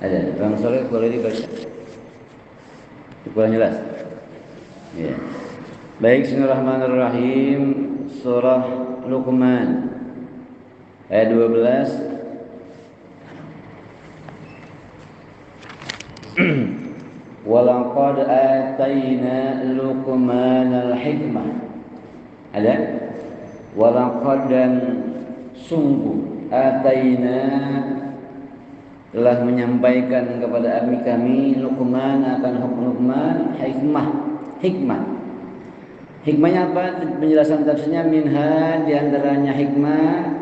Ada. Bang Soleh boleh dibaca. Kurang jelas. Ya. Baik, bismillahirrahmanirrahim. Surah Luqman ayat 12. Walaqad atayna Luqmanal hikmah. Ada? Walaqad dan sungguh atayna telah menyampaikan kepada kami Luqman akan hukum Luqman hikmah. Hikmahnya apa? Penjelasan tafsirnya minha di antaranya hikmah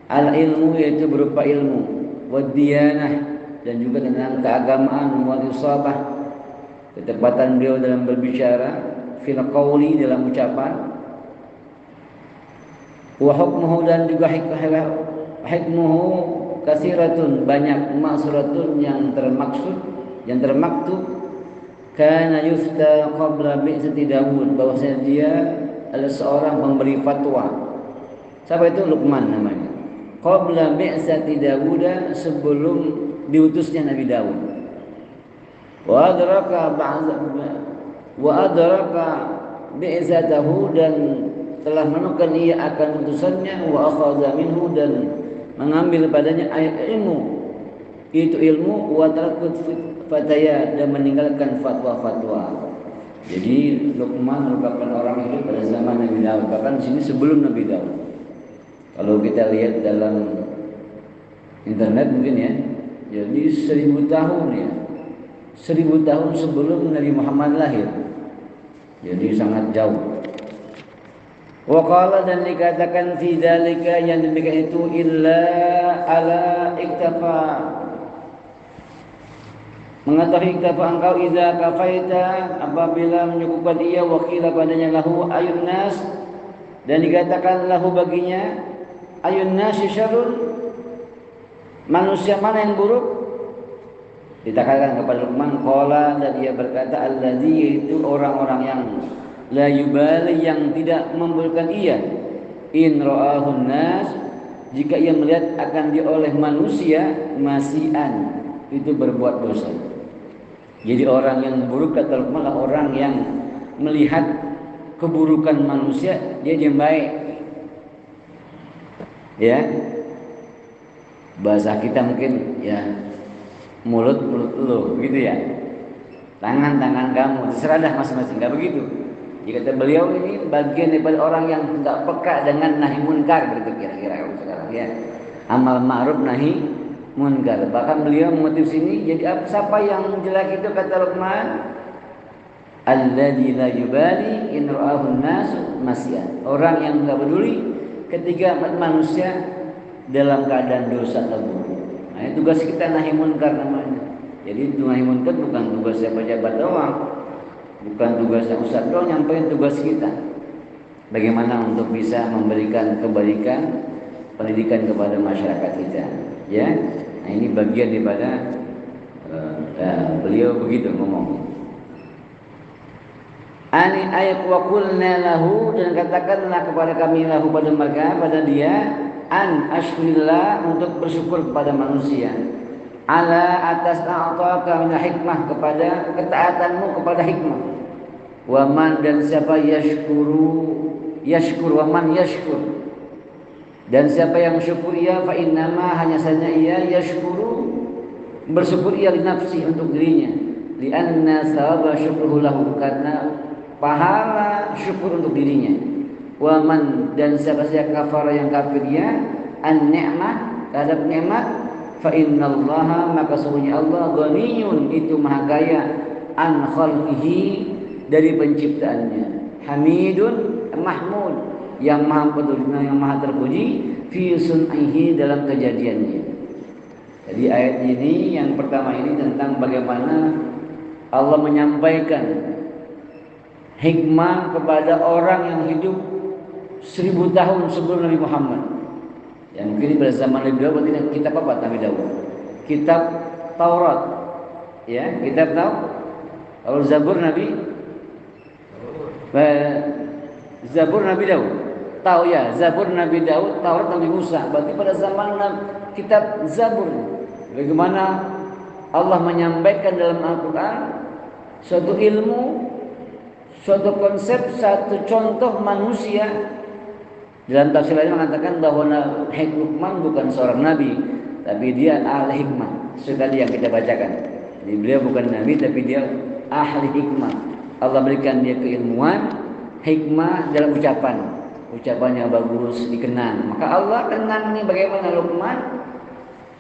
al-ilmu yaitu berupa ilmu, wad-diyanah dan juga tentang keagamaan, wal isabah ketepatan beliau dalam berbicara, fil qauli dalam ucapan, wa hukmuhu dan juga hikmuhu kasiratun banyak, maksuratun yang termaksud, yang termaktub. Kana yufta qabla bi'sati Daud, bahwasanya dia adalah seorang pemberi fatwa. Siapa itu? Luqman namanya. Qabla bi'sati Daud, sebelum diutusnya Nabi Daud. Wa adraka bi'satahu, dan telah menemukan ia akan utusannya, wa akhadha minhu, dan mengambil padanya ilmu, itu ilmu, wa tarakut fataya, dan meninggalkan fatwa-fatwa. Jadi Luqman merupakan orang hidup pada zaman Nabi Daud, bahkan di sini sebelum Nabi Daud. Kalau kita lihat dalam internet mungkin ya, jadi 1000 tahun ya, 1000 tahun sebelum Nabi Muhammad lahir. Jadi sangat jauh. Wa qala, dan dikatakan fi dzalika, yang demikian itu, illa ala iktafa, mengetahui iktafa engkau, idza kafaita, apabila menyukupkan ia, wakila padanya lahu ayun nas, dan dikatakan lahu baginya, ayun nas syarrun, manusia mana yang buruk? Dikatakan kepada Luqman, qala, dan dia berkata, allazi, itu orang-orang yang la yubali, yang tidak membulikan ia, in ra'ahun nas, jika ia melihat akan dia oleh manusia, masian, itu berbuat dosa. Jadi orang yang buruk kata Luqman adalah orang yang melihat keburukan manusia, dia diam baik. Ya, bahasa kita mungkin ya, mulut lu gitu ya, tangan kamu, terserah dah masing-masing. Enggak begitu. Jadi kata beliau, ini bagian daripada orang yang tidak peka dengan nahi munkar, begitu kira-kira kalau sekarang ya, amal ma'ruf nahi munkar. Bahkan beliau mengutip sini, jadi siapa yang jelek itu kata Luqman, alladzi la yubali in ra'ahun nas masyan, orang yang enggak peduli ketika manusia dalam keadaan dosa atau buruk. Nah, ini tugas kita nahi munkar namanya. Jadi nahi munkar bukan tugas pejabat doang, bukan tugasnya ustaz doang, nyampein tugas kita. Bagaimana untuk bisa memberikan kebaikan, pendidikan kepada masyarakat kita, ya. Nah, ini bagian daripada beliau begitu ngomong. Ani ayat wa qulna lahu, dan katakanlah kepada kami lahu, pada mereka, pada dia, an ashkurillah, untuk bersyukur kepada manusia, ala atas a'taka min hikmah, kepada ketaatanmu kepada hikmah, wa man, dan siapa yashkur, wa man yashkur, dan siapa yang syukur ia, fa innama, hanya saja ia, yashkuru, bersyukur ia li nafsi, untuk dirinya, li anna sawaba syukruhu lahu, karena pahala syukur untuk dirinya. Wa man, dan siapa saja kafara, yang kafir ia, an ni'mah, terhadap nikmat, fa innallaha, maka sesungguhnya Allah, ghaniyun, itu maha kaya, an khalqihi, dari penciptaannya, hamidun, mahmud, yang maha peduli, yang maha terpuji, fi sun'ihi, dalam kejadiannya. Jadi ayat ini yang pertama ini tentang bagaimana Allah menyampaikan hikmah kepada orang yang hidup 1000 tahun sebelum Nabi Muhammad. Yang mungkin pada zaman Nabi Daud, berarti kitab apa Nabi Daud? Kitab Taurat. Ya, kitab tahu? Kalau Zabur Nabi Daud. Tahu ya, Zabur Nabi Daud, Taurat Nabi Musa. Berarti pada zaman kitab Zabur. Bagaimana Allah menyampaikan dalam Al-Quran suatu ilmu, suatu konsep, satu contoh manusia. Dalam tafsir lain mengatakan bahwa Luqman bukan seorang nabi, tapi dia ahli hikmah. Sekali yang kita bacakan, jadi beliau bukan nabi, tapi dia ahli hikmah. Allah berikan dia keilmuan, hikmah dalam ucapannya bagus, dikenang. Maka Allah kenang nih bagaimana Luqman,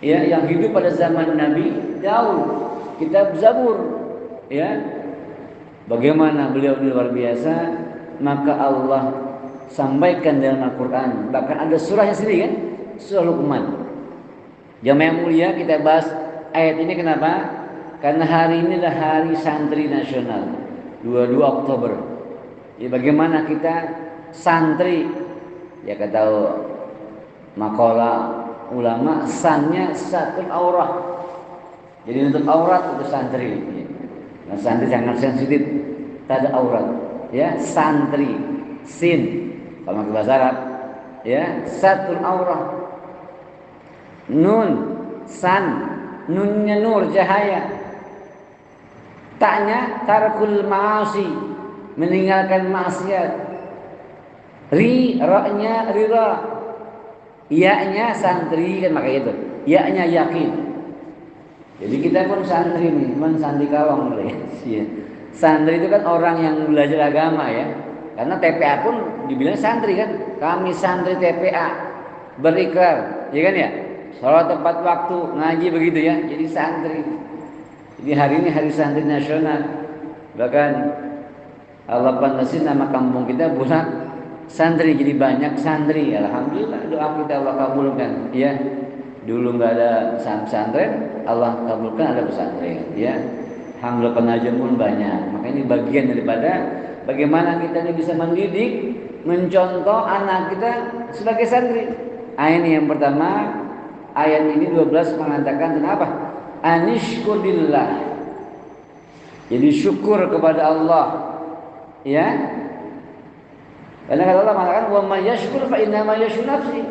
ya, yang hidup pada zaman Nabi Daud, kitab Zabur, ya, bagaimana beliau luar biasa. Maka Allah sampaikan dalam Al-Quran, bahkan ada surahnya sendiri kan, surah Luqman. Jamaah yang mulia, kita bahas ayat ini kenapa? Karena hari ini adalah hari santri nasional, 22 Oktober. Ya, bagaimana kita santri, ya kata makalah ulama, sannya satul aurah. Jadi untuk aurat itu santri. Nah, santri sangat sensitif, tak ada aurat. Ya, santri, sin. Kalau pakai bahasa Arab, ya, satul aurah. Nun, san, nunnya nur, cahaya. Taknya tarkul ma'asi, meninggalkan maksiat. Ra-nya rira. Ya-nya santri kan makanya itu. Ya-nya yakin. Jadi kita pun santri nih, cuman santri kawang ya. Santri itu kan orang yang belajar agama ya. Karena TPA pun dibilang santri kan. Kami santri TPA berikrar, ya kan ya? Salat tepat waktu, ngaji begitu ya. Jadi santri. Jadi hari ini hari santri nasional. Bahkan Allah pandasin nama kampung kita bulan santri, jadi banyak santri. Alhamdulillah, doa kita Allah kabulkan. Ya, dulu nggak ada pesantren, Allah kabulkan ada pesantren. Ya, alhamdulillah pengajian pun banyak. Maka ini bagian daripada bagaimana kita ini bisa mendidik, mencontoh anak kita sebagai santri. Ayat ini yang pertama, ayat ini 12 mengatakan kenapa? Anishkurillah. Jadi syukur kepada Allah. Ya. Karena kata Allah mengatakan wa may yashkur fa inna ma yashkur nafsi.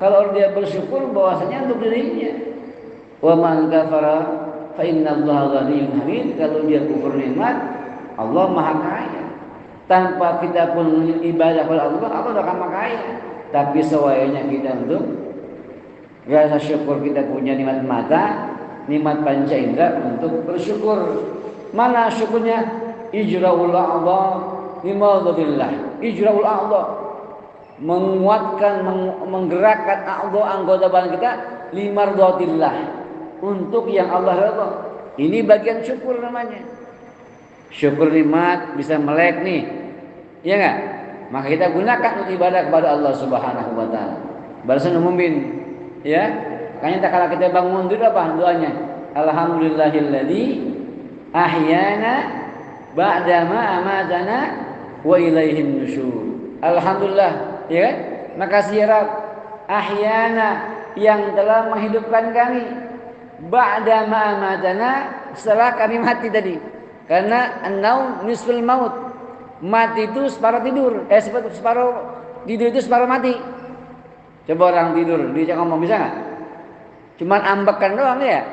Kalau dia bersyukur bahwasanya untuk dirinya. Wa man kafara fa inna Allaha ghaniyyun hamid. Kalau dia kufur nikmat, Allah Maha Kaya. Tanpa kita pun ibadah kepada Allah, Allah akan Maha Kaya. Tapi sewayanya kita untuk rasa syukur, kita punya nikmat mata, nikmat panca indera untuk bersyukur. Mana syukurnya? Ijra'ul a'dha limadzatillah. Ijra'ul a'dha, menguatkan, menggerakkan anggota badan kita limardatillah, untuk yang Allah redha. Ini bagian syukur namanya. Syukur nikmat bisa melek nih, ya enggak? Maka kita gunakan untuk ibadah kepada Allah Subhanahu wa taala. Balasan umumin, ya. Makanya kalau kita bangun dulu apa doanya? Alhamdulillahilladzi ahyana ba'dama amatana wa ilaihin nusyur. Alhamdulillah, ya kan? Makasih ya Rabb, ahyana, yang telah menghidupkan kami, ba'dama amatana, setelah kami mati tadi. Karena an-naum nisful maut. Mati itu separuh tidur. Separuh tidur itu separuh mati. Coba orang tidur, dia ngomong bisa nggak? Cuman ambekan doang ya.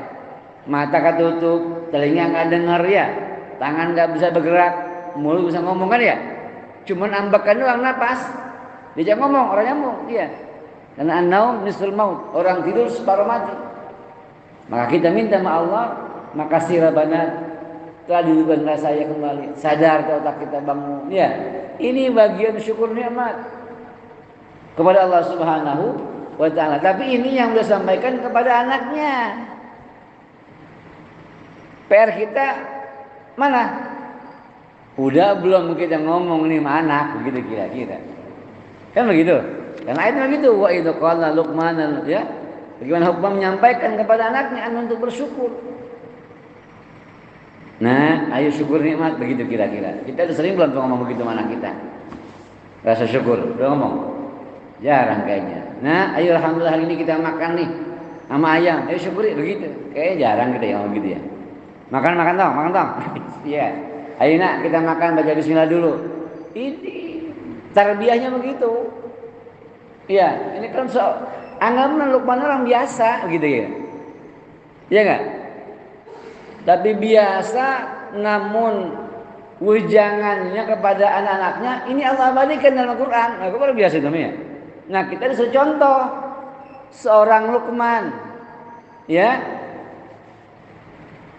Mata ketutup, telinga nggak dengar ya, tangan nggak bisa bergerak, mulut bisa ngomong kan ya. Cuman ambekan doang napas. Dia ngomong, orang nyambung dia. Karena an-naum nisful maut, orang tidur separuh mati. Maka kita minta sama Allah, makasih Rabbana telah dihidupkan saya kembali, sadar ke otak kita bangun. Ya, ini bagian syukur nikmat kepada Allah Subhanahu wa taala. Tapi ini yang sudah sampaikan kepada anaknya. PR kita mana? Udah belum kita ngomong nih sama anak, begitu kira-kira. Kan begitu. Dan ayatnya begitu, wa idza qala Luqman, ya. Bagaimana Luqman menyampaikan kepada anaknya untuk bersyukur. Nah, ayo syukur nikmat, begitu kira-kira. Kita udah sering belum ngomong begitu sama anak kita? Rasa syukur, udah ngomong? Jarang kayaknya. Nah, ayo alhamdulillah hari ini kita makan nih sama ayam. Ayo syukuri, begitu. Kayaknya jarang kita yang ngomong gitu ya. Makan dong, makan dong. Iya. Ayo nak, kita makan, baca bismillah dulu. Ini tarbiyahnya begitu. Iya, ini kan anggapnya Luqman orang biasa gitu ya. Iya enggak? Tapi biasa, namun wejangannya kepada anak-anaknya ini Allah abadikan dalam Al-Quran. Al-Quran biasa namanya. Nah, kita disuruh contoh seorang Luqman, ya.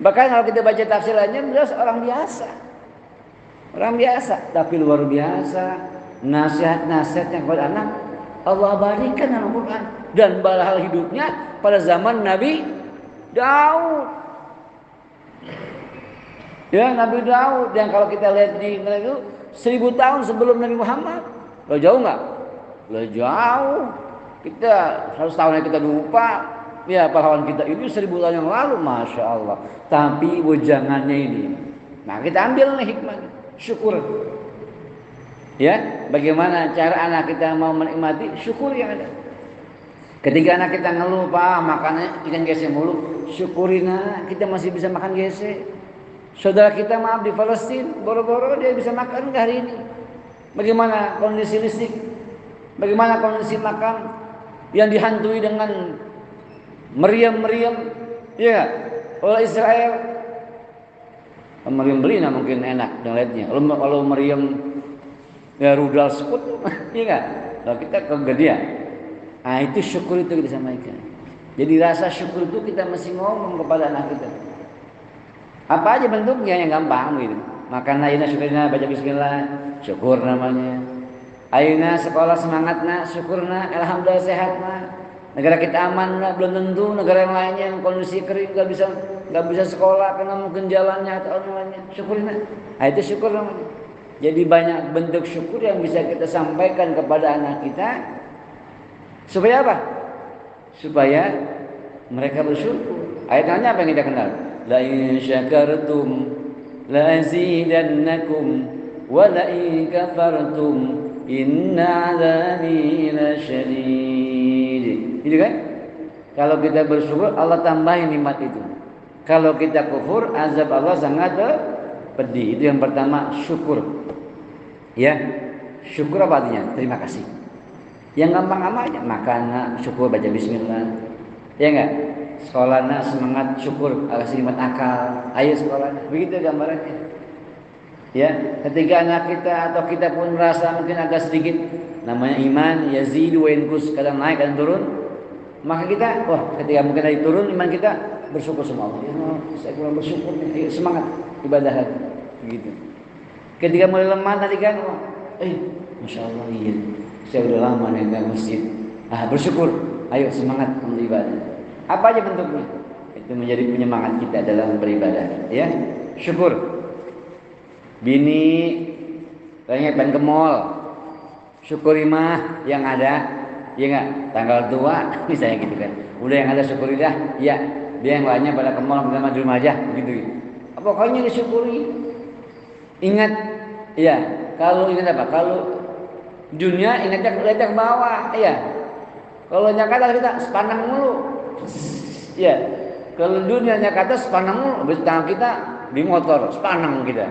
Bahkan kalau kita baca tafsirannya jelas orang biasa. Orang biasa, tapi luar biasa nasihat-nasihatnya kepada anak Allah abadikan dalam Al-Quran dan balahal hidupnya pada zaman Nabi Daud. Ya, Nabi Daud yang kalau kita lihat di itu 1000 tahun sebelum Nabi Muhammad. Lo jauh nggak? Lo jauh. Kita 100 tahun yang kita lupa. Ya, pahlawan kita ini 1000 tahun yang lalu, masya Allah. Tapi wejangannya ini. Nah, kita ambil nih hikmahnya. Syukur. Ya, bagaimana cara anak kita mau menikmati syukur yang ada. Ketika anak kita ngeluh, Pak, makannya ikan gese mulu, syukurin anak, kita masih bisa makan gese. Saudara kita maaf di Palestina, boro-boro dia bisa makan ke hari ini. Bagaimana kondisi listrik? Bagaimana kondisi makan yang dihantui dengan meriam-meriam, ya, oleh Israel. Meriam Belina mungkin enak dan lihatnya. Kalau meriam ya rudal sekut, iya nggak? Kalau kita kegedean, nah itu syukur itu kita sampaikan. Jadi rasa syukur itu kita masih ngomong kepada anak kita. Apa aja bentuknya yang gampang gitu. Makan ayeuna syukurna, baca bismillah, syukur namanya. Ayeuna sekolah semangat nak, syukur nak, alhamdulillah sehat nak. Negara kita aman nak, belum tentu negara yang lainnya yang kondisi kering nggak bisa sekolah karena mungkin jalannya atau lainnya. Syukurin nak. Nah, itu syukur namanya. Jadi banyak bentuk syukur yang bisa kita sampaikan kepada anak kita supaya apa? Supaya mereka bersyukur. Ayatnya apa yang kita kenal? La in syakartum la azidannakum wa la in kafartum inna 'adzabi lasyadid. Gitu kan? Kalau kita bersyukur Allah tambahin nikmat itu. Kalau kita kufur azab Allah sangat pedih. Itu yang pertama, syukur. Ya. Syukur apa artinya? Terima kasih. Yang gampang aja, makan syukur baca bismillah. Ya enggak? Sekolahnya semangat syukur kasih nikmat akal. Ayo sekolah. Begitu gambarannya. Ya, ketika anak kita atau kita pun merasa mungkin agak sedikit namanya iman yazidu wa yanqus, kadang naik kadang turun. Maka kita, ketika mungkin lagi turun iman kita bersyukur sama Allah. Ya Allah, saya kurang bersyukur nih. Ayo semangat ibadah lagi. Begitu. Ketika mulai lemah tadi kan, masya Allah iya. Saya udah lama nih ke masjid. Bersyukur. Ayo semangat untuk ibadah. Apa aja bentuknya? Itu menjadi penyemangat kita dalam beribadah. Ya, syukur. Bini pengen ke mall. Syukuri mah yang ada. Ya enggak? Tanggal tua misalnya gitu kan. Udah yang ada syukuri dah. Ya, dia yang lainnya pada ke mall kita di rumah aja gitu. Pokoknya disyukuri. Ingat ya, kalau ingat apa? Kalau dunia ingatnya ke bawah, ya. Kalau Jakarta kita sepandang mulu. Ya. Kalau dunianya kata sepandang mulu, habis tangan kita di motor, sepandang kita.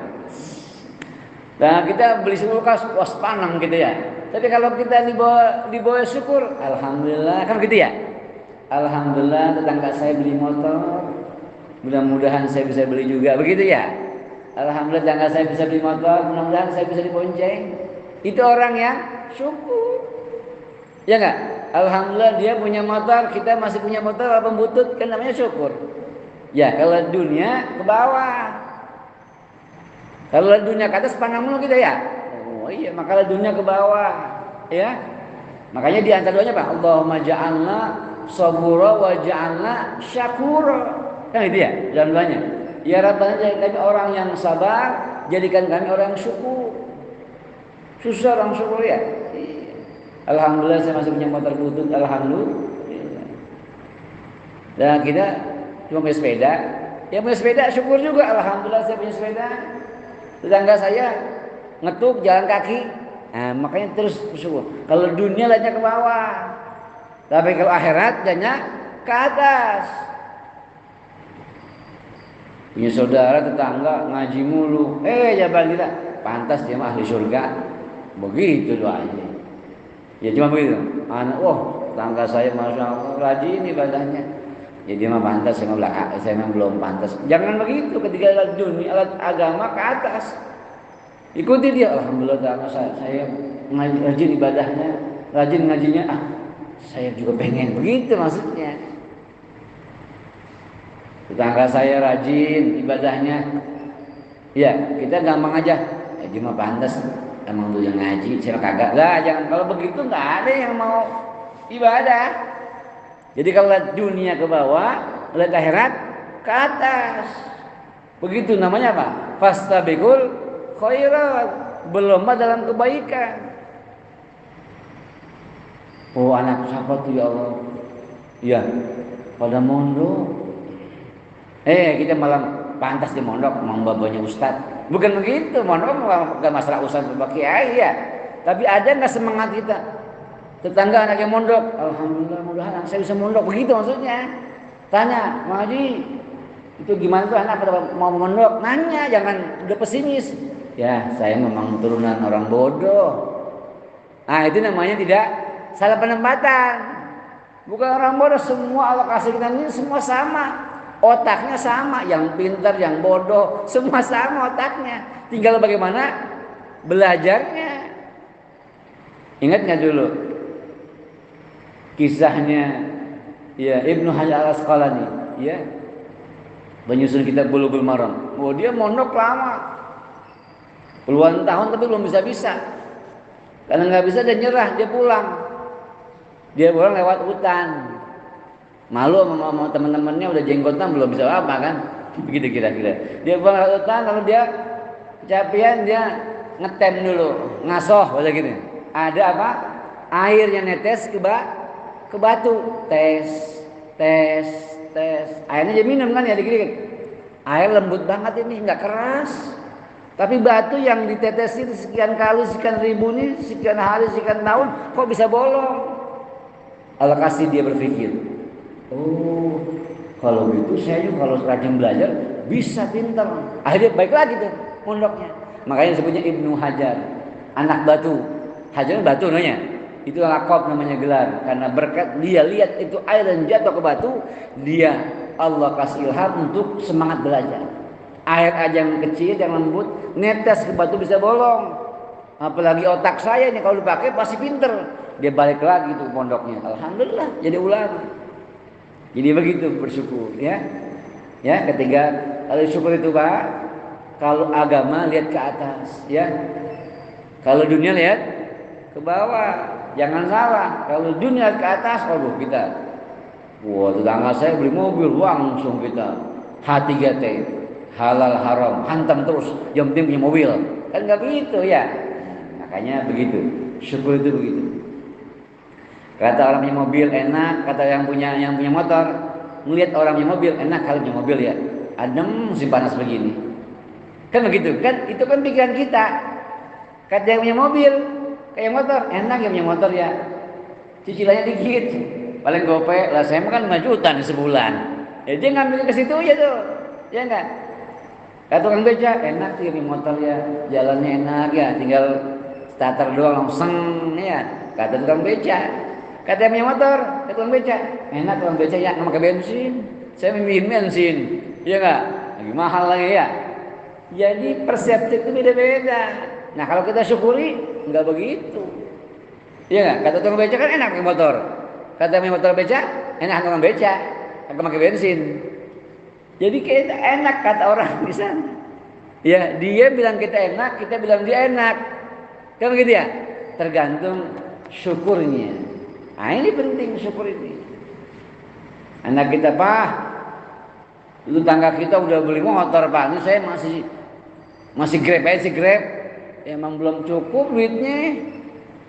Nah, kita beli kulkas, sepandang gitu ya. Tapi kalau kita dibawa syukur, alhamdulillah, kan gitu ya. Alhamdulillah tetangga saya beli motor. Mudah-mudahan saya bisa beli juga, begitu ya. Alhamdulillah tetangga saya bisa beli motor, mudah-mudahan saya bisa dibonceng. Itu orang yang syukur. Ya enggak? Alhamdulillah dia punya motor, kita masih punya motor apa butut, kan namanya syukur. Ya, kalau dunia ke bawah. Kalau dunia ke atas pandang mulu kita ya. Oh iya, maka dunia ke bawah, ya. Makanya di antara doanya apa? Allahumma ja'alna sabura wa ja'alna syakura. Kan itu ya, dalam doanya. Ya Rabbana jadikan kami orang yang sabar, jadikan kami orang yang syukur. Susah orang syukur ya. Alhamdulillah saya masih punya motor butut, alhamdulillah. Dan kita cuma punya sepeda. Yang punya sepeda syukur juga, alhamdulillah saya punya sepeda. Tetangga saya ngetuk jalan kaki. Nah, makanya terus bersyukur. Kalau dunia lihatnya ke bawah. Tapi kalau akhirat lihatnya ke atas. Punya saudara tetangga ngaji mulu. Jawaban kita pantas dia mah ahli surga. Begitu doanya. Ya cuma begitu. Anak, tetangga saya masya Allah rajin ibadahnya. Ya dia mah pantas, saya mah belum pantas. Jangan begitu ketika alat dunia, alat agama ke atas. Ikuti dia, alhamdulillah saya rajin ibadahnya, rajin ngajinya. Saya juga pengen begitu maksudnya. Tetangga saya rajin ibadahnya. Ya, kita gampang aja. Dia mah pantas, emang tuh yang ngaji, saya kagak. Lah, jangan kalau begitu nggak ada yang mau ibadah. Jadi kalau lihat dunia ke bawah, lihat akhirat ke atas. Begitu namanya apa? Fastabiqul khairat, berlomba dalam kebaikan. Oh, anak siapa tuh ya Allah? Iya, pada mondok. Kita malah pantas di mondok, emang babanya ustad. Bukan begitu, mondok bukan masalah ustad berbagi ya. Tapi ada nggak semangat kita? Tetangga anaknya mondok, alhamdulillah mudah-mudahan saya bisa mondok, begitu maksudnya. Tanya, Mak Haji, itu gimana tuh anak pada mau mondok? Nanya, jangan udah pesimis. Ya, saya memang turunan orang bodoh. Itu namanya tidak salah penempatan. Bukan orang bodoh, semua Allah kasih kita ini semua sama. Otaknya sama, yang pintar, yang bodoh, semua sama otaknya. Tinggal bagaimana belajarnya. Ingat nggak dulu kisahnya ya Ibnu Hajar Al-Asqalani, ya, penyusun kitab Bulughul Maram. Oh, dia mondok lama, puluhan tahun tapi belum bisa. Karena nggak bisa dia nyerah, dia pulang. Dia pulang lewat hutan. Malu sama teman-temannya, udah jenggotan belum bisa apa kan? Begitu kira-kira. Dia pulang lewat hutan, lalu dia kecapean, dia ngetem dulu, ngasoh bahasa gini. Ada apa? Air yang netes ke batu, tes. Airnya dia minum kan ya dikit-dikit. Air lembut banget ini, nggak keras. Tapi batu yang ditetesin sekian kali, sekian ribu nih, sekian hari, sekian tahun, kok bisa bolong? Allah kasih dia berpikir, oh kalau gitu saya juga kalau rajin belajar bisa pintar. Akhirnya baik lagi tuh mondoknya. Makanya disebutnya Ibnu Hajar, anak batu. Hajar batu namanya. Itu lakob namanya, gelar. Karena berkat dia lihat itu air dan jatuh ke batu, dia Allah kasih ilham untuk semangat belajar. Air aja yang kecil, yang lembut, netes ke batu bisa bolong. Apalagi otak saya ini kalau dipakai pasti pinter. Dia balik lagi tuh pondoknya. Alhamdulillah jadi ulama. Jadi begitu bersyukur ya. Ya, ketiga kalau syukur itu Pak, kalau agama lihat ke atas ya. Kalau dunia lihat ke bawah. Jangan salah, kalau dunia ke atas, waduh kita, wah tetangga saya beli mobil, langsung kita H3T, halal haram, hantam terus, yang penting punya mobil, kan nggak begitu ya. Makanya begitu, syukur itu begitu. Kata orang punya mobil enak, kata yang punya motor, melihat orang punya mobil enak kalau punya mobil ya, adem musim panas begini, kan begitu, kan itu kan pikiran kita. Kata yang punya mobil, kayak motor, enak ya punya motor ya, cicilannya dikit, paling gope lah. Saya kan 5 juta nih sebulan, ya dia ngambil ke situ aja tuh, ya enggak. Kata tukang beca, enak sih punya motor ya, jalannya enak ya, tinggal starter doang langsung ya. Kata tukang beca, kata yang punya motor, kata tukang beca, enak tukang beca ya, nggak pakai bensin, saya memilih bensin, ya enggak, lagi mahal lagi ya. Jadi persepsi itu beda-beda. Nah kalau kita syukuri nggak begitu, iya nggak? Kata tukang beca kan enak pakai motor, kata punya motor beca enak tukang beca, nggak pakai bensin. Jadi kita enak kata orang di sana. Ya dia bilang kita enak, kita bilang dia enak, kan begitu ya? Tergantung syukurnya. Nah ini penting syukur ini. Anak kita Pak, itu tangga kita udah beli motor Pak, ini saya masih grab aja sih grab. Emang belum cukup duitnya,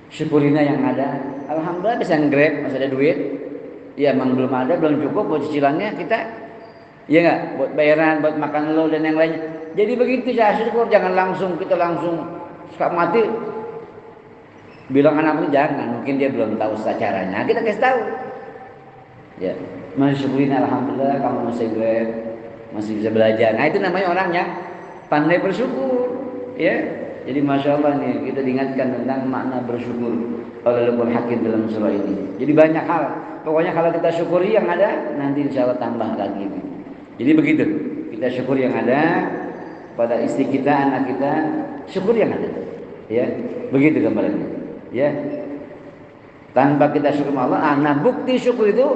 syukurina yang ada. Alhamdulillah bisa nge-grab, masih ada duit. Ya emang belum ada, belum cukup buat cicilannya kita, ya nggak, buat bayaran, buat makan lo dan yang lainnya. Jadi begitu ya syukur, jangan kita langsung suka mati bilang anaknya jangan, mungkin dia belum tahu caranya. Kita kasih tahu. Ya, syukurin alhamdulillah kamu masih grab, masih bisa belajar. Nah itu namanya orang yang pandai bersyukur, ya. Jadi Masya Allah nih kita diingatkan tentang makna bersyukur oleh Luqman Hakim dalam surah ini. Jadi banyak hal Pokoknya kalau kita syukuri yang ada, nanti insya Allah tambah lagi. Jadi begitu, kita syukuri yang ada pada istri kita, anak kita, syukuri yang ada. Ya, begitu gambarannya. Ya, tanpa kita syukur Allah, nah bukti syukur itu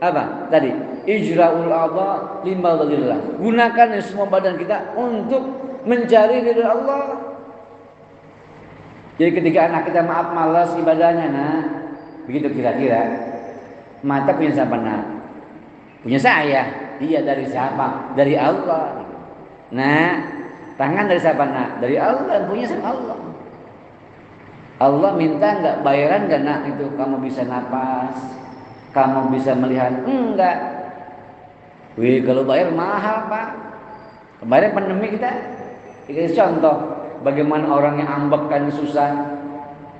apa? Tadi ijra'ul adha limadillah. Gunakan semua badan kita untuk mencari ridha Allah. Jadi ketika anak kita maaf malas ibadahnya, nah begitu kira-kira. Mata punya siapa nak? Punya saya. Iya, dari siapa? Dari Allah. Nah, tangan dari siapa nak? Dari Allah. Punya sama Allah. Allah minta enggak bayaran enggak nak itu kamu bisa napas, kamu bisa melihat? Enggak. Wih, kalau bayar mahal pak. Kemarin pandemi kita contoh bagaimana orang yang ambekan susah.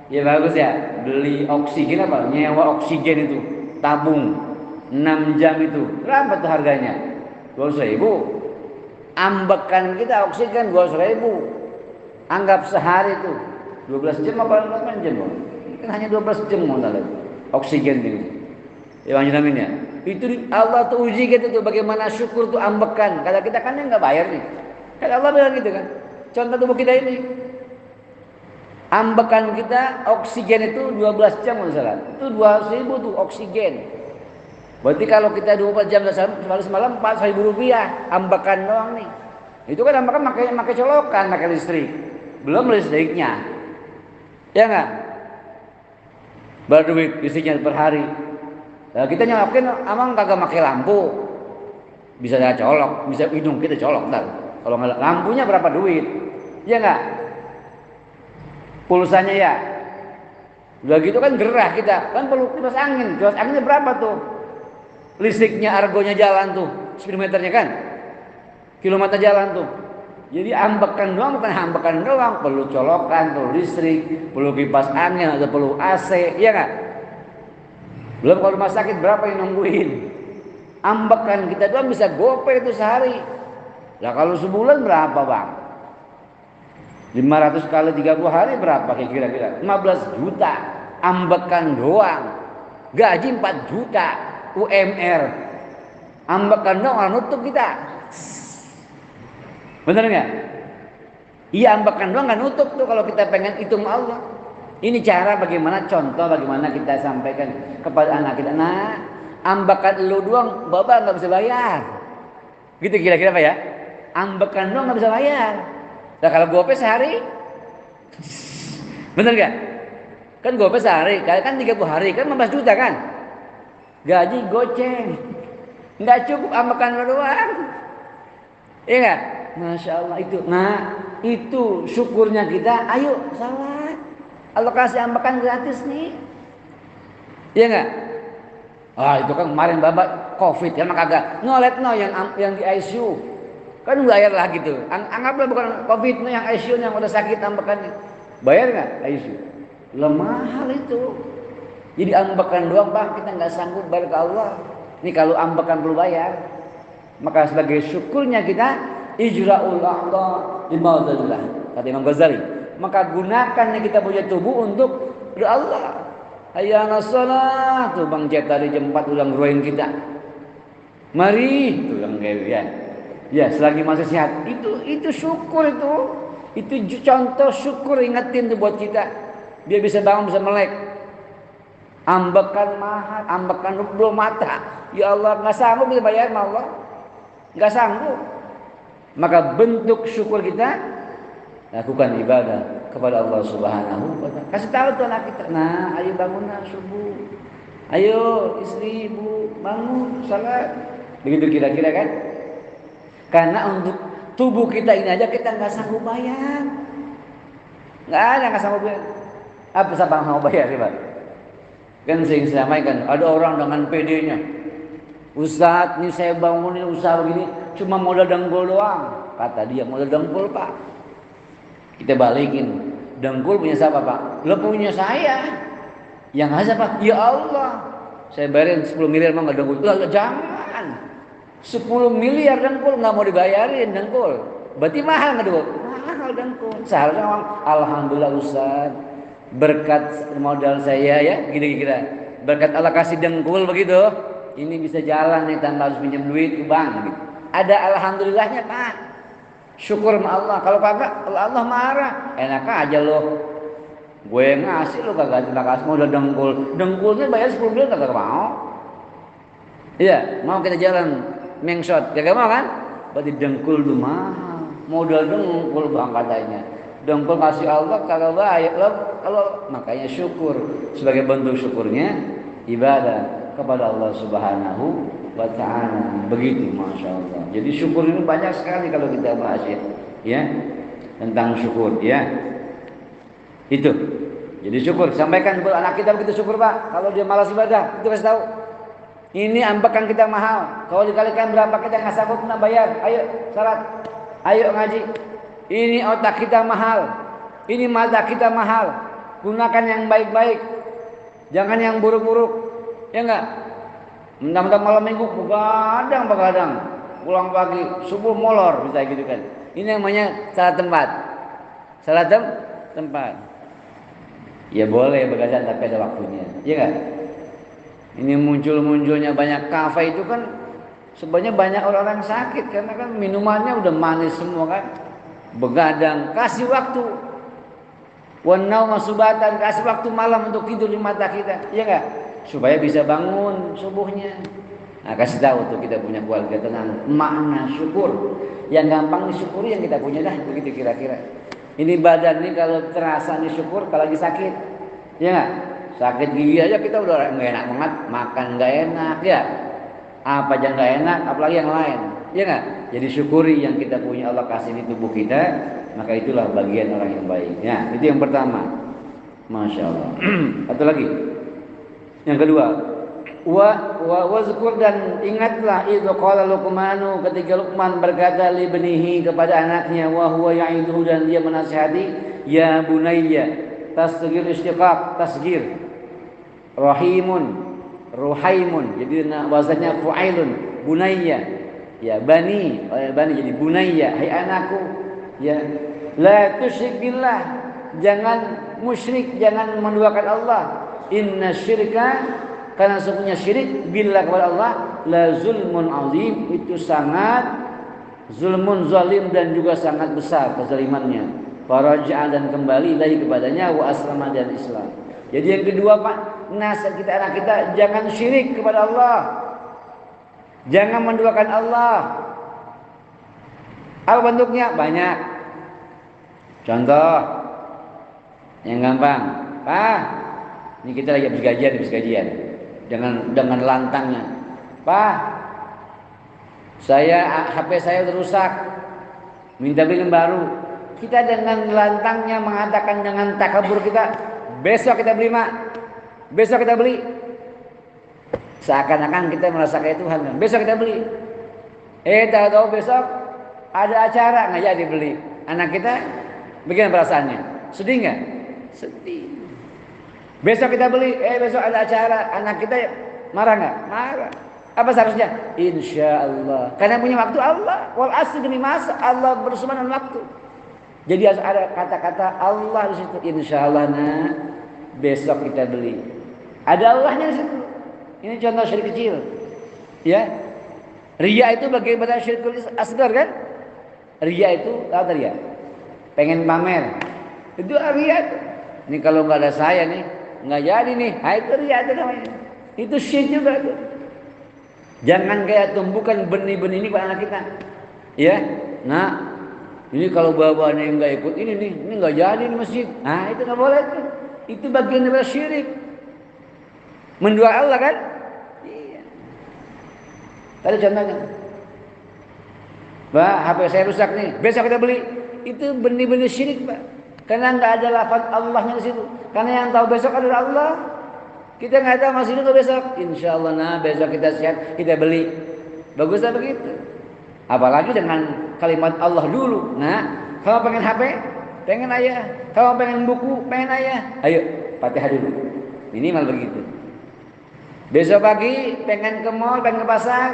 Ya bagus ya, beli oksigen apa? Nyewa oksigen itu, tabung 6 jam itu. Berapa tuh harganya? 200.000. Ambekan kita oksigen 200.000. Anggap sehari itu 12 jam apa 8 jam? Kan hanya 12 jam modal oksigen itu. Ya amin ya. Itu Allah tuh uji kita tuh bagaimana syukur tuh ambekan. Kalau kita kan enggak bayar nih. Kalau Allah bilang gitu kan. Contoh tubuh kita ini. Ambekan kita oksigen itu 12 jam masalah. Itu 200.000 tuh oksigen. Berarti kalau kita 24 jam semalam 400.000 rupiah ambekan doang nih. Itu kan ambekan pakai colokan, pakai listrik. Belum listriknya. Ya enggak? Berduit listriknya per hari. Nah, kita nyalakin emang kagak pakai lampu. Bisa ada colok, bisa hidung kita colok ntar. Kalau nggak lampunya berapa duit? Ya enggak? Pulsanya ya. Udah gitu kan gerah kita, kan perlu kipas angin. Kipas anginnya berapa tuh? Listriknya, argonya jalan tuh, speedometernya kan? Kilometer jalan tuh. Jadi ambekan doang, bukan ambekan doang, perlu colokan, perlu listrik, perlu kipas angin, atau perlu AC, ya enggak? Belum kalau rumah sakit berapa yang nungguin? Ambekan kita doang bisa gope itu sehari. Lah kalau sebulan berapa bang? 500 kali 30 hari berapa kira-kira? 15 juta. Ambekan doang. Gaji 4 juta. UMR. Ambekan doang nutup kita. Bener nggak? Iya, ambekan doang nggak nutup tuh kalau kita pengen hitung Allah. Ini cara bagaimana, contoh bagaimana kita sampaikan kepada anak kita. Nah, ambekan lu doang, bapak nggak bisa bayar. Gitu kira-kira Pak ya? Ambekan doang nggak bisa bayar. Nah kalau gope sehari, bener gak? Kan gope sehari, kan 30 hari, kan 15 juta kan? Gaji goceng, nggak cukup ambekan lu doang. Iya nggak? Masya Allah itu. Nah itu syukurnya kita. Ayo salat. Allah kasih ambekan gratis nih. Iya nggak? Ah itu kan kemarin bapak COVID ya maka agak ngolet no yang di ICU. Kan bayar lagi tuh. Anggaplah bukan COVID no yang ICU yang udah sakit ambekannya. Bayar nggak ICU? Lemah hal itu. Jadi ambekan doang bang kita nggak sanggup bayar ke Allah. Ini kalau ambekan perlu bayar. Maka sebagai syukurnya kita ijra'ul a'dha limadillah kata Imam Ghazali. Maka gunakan yang kita punya tubuh untuk Allah. Hayya 'alas shalah tuh Bang Jet tadi jam 4 ulang ngeruain kita. Mari tuh yang ya. Ya, selagi masih sehat. Itu syukur itu. Itu contoh syukur, ingetin tuh buat kita. Dia bisa bangun, bisa melek. Ambekan mahal, ambekan belum mata. Ya Allah, enggak sanggup bisa bayar sama Allah. Enggak sanggup. Maka bentuk syukur kita lakukan ibadah kepada Allah Subhanahu wa taala. Kasih tahu tuh anak kita. Nah, ayo bangunlah subuh. Ayo istri, ibu, bangun salat. Begitu kira-kira kan? Karena untuk tubuh kita ini aja kita nggak sanggup bayar. Nggak ada nggak sanggup bayar. Apa siapa yang mau bayar sih Pak? Kan sering sampaikan ada orang dengan PD-nya. Ustadz, ini saya bangunin usaha begini cuma modal dengkul doang. Kata dia modal dengkul Pak. Kita balikin. Dengkul punya siapa Pak? Lo punya saya. Yang ngasih Pak? Ya Allah. Saya bayarin 10 miliar mah nggak dengkul. Lah jangan. 10 miliar dengkul nggak mau dibayarin dengkul. Berarti mahal nggak dengkul? Mahal dengkul. Seharusnya alhamdulillah Ustaz berkat modal saya ya gini-gini berkat Allah kasih dengkul begitu, ini bisa jalan nih tanpa harus pinjam duit ke bank gitu. Ada alhamdulillahnya Pak, syukur sama Allah. Kalau kagak Allah marah, enak aja loh, gue ngasih lo kagak terima kasih, mau udah dengkulnya bayar 10 miliar kagak mau. Iya, mau kita jalan mengshot, kagak mau kan? Berarti dengkul tuh mahal, modal dengkul bang katanya. Dengkul kasih Allah kagak baik loh. Kalau makanya syukur, sebagai bentuk syukurnya ibadah kepada Allah Subhanahu wa ta'ala. Begitu, masya Allah. Jadi syukur ini banyak sekali kalau kita bahas ya tentang syukur ya. Itu. Jadi syukur, sampaikan kepada anak kita begitu syukur Pak. Kalau dia malas ibadah, itu kasih tahu. Ini ambekan kita mahal. Kalau dikalikan berapa kita nggak sanggup nak bayar. Ayo salat, ayo ngaji. Ini otak kita mahal. Ini mata kita mahal. Gunakan yang baik-baik. Jangan yang buruk-buruk. Ya enggak? Mentang-mentang malam minggu begadang. Pulang pagi, subuh molor bisa gitu kan. Ini namanya salah tempat. Salah tempat. Ya boleh begadang tapi ada waktunya. Iya enggak? Ini munculnya banyak kafe itu kan sebenarnya banyak orang sakit karena kan minumannya udah manis semua kan. Begadang, kasih waktu. Wanauma subatan, kasih waktu malam untuk tidur di mata kita, iya enggak? Supaya bisa bangun subuhnya. Nah, kasih tahu tuh kita punya keluarga tenang, makna syukur. Yang gampang disyukuri yang kita punya dah, begitu kira-kira. Ini badan nih kalau terasa nih syukur kalau lagi sakit. Iya enggak? Sakit gigi aja kita udah enggak enak banget, makan enggak enak ya. Apa aja enggak enak, apalagi yang lain. Iya enggak? Jadi syukuri yang kita punya Allah kasih di tubuh kita, maka itulah bagian orang yang baik. Ya, itu yang pertama. Masya Allah. Satu lagi. Yang kedua, wazkur dan ingatlah itu qala Luqmanu ketika Luqman berkata li benihi kepada anaknya wa huwa ya'iduhu dan dia menasihati, ya bunayya, tasghir istiqaq, tasghir. Rahimun, ruhaimun. Jadi wazannya fu'ailun, bunayya. Ya bani jadi bunayya, hai anakku ya, la tusyrik billah, jangan musyrik, jangan menduakan Allah. Inna syirka, karena sesungguhnya syirik billah kepada Allah la zulmun azim, itu sangat zulmun zalim dan juga sangat besar kezalimannya. Faraja'a dan kembali lagi kepadanya, wa aslama dan Islam. Jadi yang kedua Pak, nasihat kita anak kita jangan syirik kepada Allah. Jangan menduakan Allah. Apa bentuknya? Banyak. Contoh yang gampang. Pak, ini kita lagi habis gajian. Dengan lantangnya. Pak, HP saya udah rusak. Minta beli yang baru. Kita dengan lantangnya mengatakan dengan takabur kita, besok kita beli Mak. Besok kita beli. Seakan-akan kita merasa kayak Tuhan kan. Besok kita beli. Tahu besok ada acara nggak jadi beli. Anak kita bagaimana perasaannya? Sedih nggak? Sedih. Besok kita beli. Besok ada acara. Anak kita marah nggak? Marah. Apa seharusnya? Insya Allah. Karena punya waktu Allah. Wal asri demi masa Allah bersama dengan waktu. Jadi harus ada kata-kata Allah di situ. Insya Allah nak. Besok kita beli. Ada Allahnya di situ. Ini contoh syirik kecil. Ya. Riya itu bagaimana syirkul asgar kan? Riya itu apa riya? Pengen pamer. Itu riya itu. Ini kalau enggak ada saya nih, enggak jadi nih. Itu riya itu namanya. Itu syirik juga itu. Jangan kayak tumbuhkan benih-benih ini pada anak kita. Ya. Nah, ini kalau bawaannya enggak ikut ini nih, ini enggak jadi di masjid. Nah, itu enggak boleh tuh. Itu bagian dari syirik. Mendua Allah kan? Iya. Tadi contohnya. Pak, HP saya rusak nih. Besok kita beli. Itu benih-benih syirik, Pak. Karena enggak ada lafaz Allahnya di situ. Karena yang tahu besok adalah Allah. Kita enggak tahu masih itu besok. Insyaallah nah besok kita siap, kita beli. Baguslah begitu. Apalagi dengan kalimat Allah dulu. Nah, kalau pengen HP, pengen ayah. Kalau pengen buku, pengen ayah. Ayo, Fatihah dulu. Minimal begitu. Besok pagi pengen ke mall, pengen ke pasar.